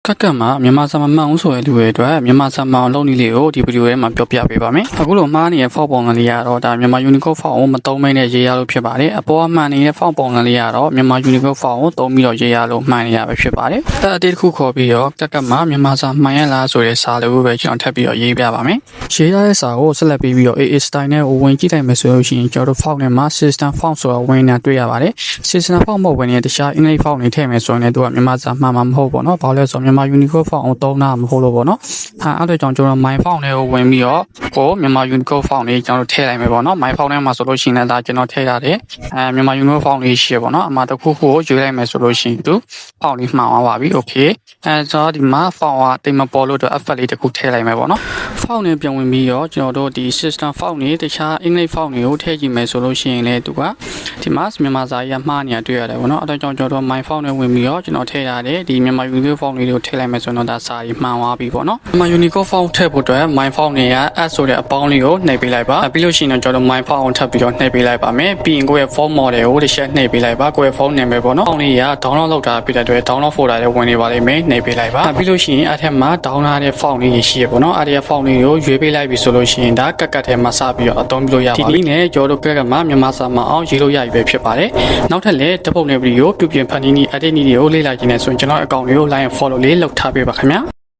ကကမှာမြန်မာစာမမှန်အောင်ဆိုရတဲ့လူတွေအတွက်မြန်မာစာမအောင်လုပ်နည်းလေးကိုဒီဗီဒီယိုထဲမှာပြောပြပေးပါမယ်။အခုလိုမှားနေတဲ့ font ပုံစံလေးကတော့ဒါမြန်မာ Unicode font ကိုမသုံးမိနဲ့ရေးရလို့ဖြစ်ပါတယ်။အပေါ်ကမှန်နေတဲ့ font ပုံစံလေးကတော့မြန်မာ Unicode font ကိုသုံးပြီးတော့ရေးရလို့မှန်နေရပဲဖြစ်ပါတယ်။ဒါအသေးတစ်ခုခေါ်ပြီးတော့ကကမှာမြန်မာစာမှန်ရလားဆိုတဲ့စာလေးကိုပဲကျွန်တော်ထပ်ပြီးတော့ရေးပြပါမယ်။ရေးရတဲ့စာကိုဆက်လက်ပြီးတော့ AA style နဲ့ဝင်ကြည့်လိုက်မယ်ဆိုလို့ရှိရင်ကျွန်တော်တို့ font နဲ့မှာ system font ဆိုတာဝင်နေတာတွေ့ရပါတယ်။ system font မဟုတ်ဘဲနဲ့တခြားအင်္ဂလိပ် font တွေထည့်မယ်ဆိုရင်လည်းသူကမြန်မာစာမှန်မှာမဟုတ်ဘူးเนาะ။ဘာလို့လဲဆိုတော့မြန်မာ Unicode font ကိုသုံးတာမဟုတ်လို့ပေါ့နော်အဲ့တော့ကျွန်တော် my font တွေကိုဝင်ပြီးတော့ကိုမြန်မာ Unicode font လေးကျွန်တော်ထည့်လိုက်မယ်ပေါ့နော် my font ထဲမှာဆိုလို့ရှိရင်လည်းဒါကျွန်တော်ထည့်ရတယ်မြန်မာ Unicode font လေးရှိရပေါ့နော်အမှာတစ်ခုခုကိုရွေးလိုက်မယ်ဆိုလို့ရှိရင်သူ font လေးမှန်သွားပါပြီ okay ဆိုတော့ဒီမှာ font ကတိတ်မပေါ်လို့တော့ effect လေးတစ်ခုထည့်လိုက်မယ်ပေါ့နော် font နဲ့ပြန်ဝင်ပြီးတော့ကျွန်တော်တို့ဒီ system font တွေတခြားအင်္ဂလိပ် font တွေကိုထည့်ကြည့်မယ်ဆိုလို့ရှိရင်လည်းသူကဒီမှာမြန်မာစာရေးမှားနေတာတွေ့ရတယ်ပေါ့နော်အဲ့တော့ကျွန်တော်တို့ my font နဲ့ဝင်ပြီးတော့ကျွန်တော်ထည့်ရတယ်ဒီမြန်မာ Unicode font လေးတွေကိုထည့်လိုက်မယ်ဆိုတော့ဒါစာရေးမှန်သွားပြီပေါ့နော်မြန်မာ Unicode font ထည့်ဖို့အတွက် my font တွေက add ဆိုတဲ့အပေါင်းလေးကိုနှိပ်ပေးလိုက်ပါပြီးလို့ရှိရင်တော့ကျွန်တော် my font ကိုထပ်ပြီးတော့နှိပ်ပေးလိုက်ပါမယ်ပြီးရင်ကိုယ့်ရဲ့ font model ကိုတစ်ချက်နှိပ်ပေးလိုက်ပါကိုယ့်ရဲ့ font name ပဲပေါ့နော် font လေးက download လုပ်တာဖြစ်တဲ့အတွက် download folder ထဲဝင်နေပါလိမ့်မယ်နှိပ်ပေးလိုက်ပါပြီးလို့ရှိရင်အဲ့ထက်မှာ download တဲ့ font လေးရှိရပေါ့နော်အဲ့ဒီ font လေးကိုရွေးပေးလိုက်ပြီဆိုလို့ရှိရင်ဒါကတ်ထဲမှာစပြီးတော့အသုံးပြုလို့ရပါပြီဒီနည်းနဲ့ကျွန်တော်တို့ကတ်မှာမြန်မာစာမအောင်ရေးလို့ရပြီပဲဖြစ်ပါတယ်နောက်ထပ်လည်းဓာတ်ပုံနဲ့ဗီဒီယိုပြုပြင်ဖန်တီးနည်း edit နည်းတွေကိုလေ့လာကြည့်နေဆိုရင်ကျွန်တော်အကောင့်လေးကို like and follow လေးလုပ်ထားပေးပါခင်ဗျာ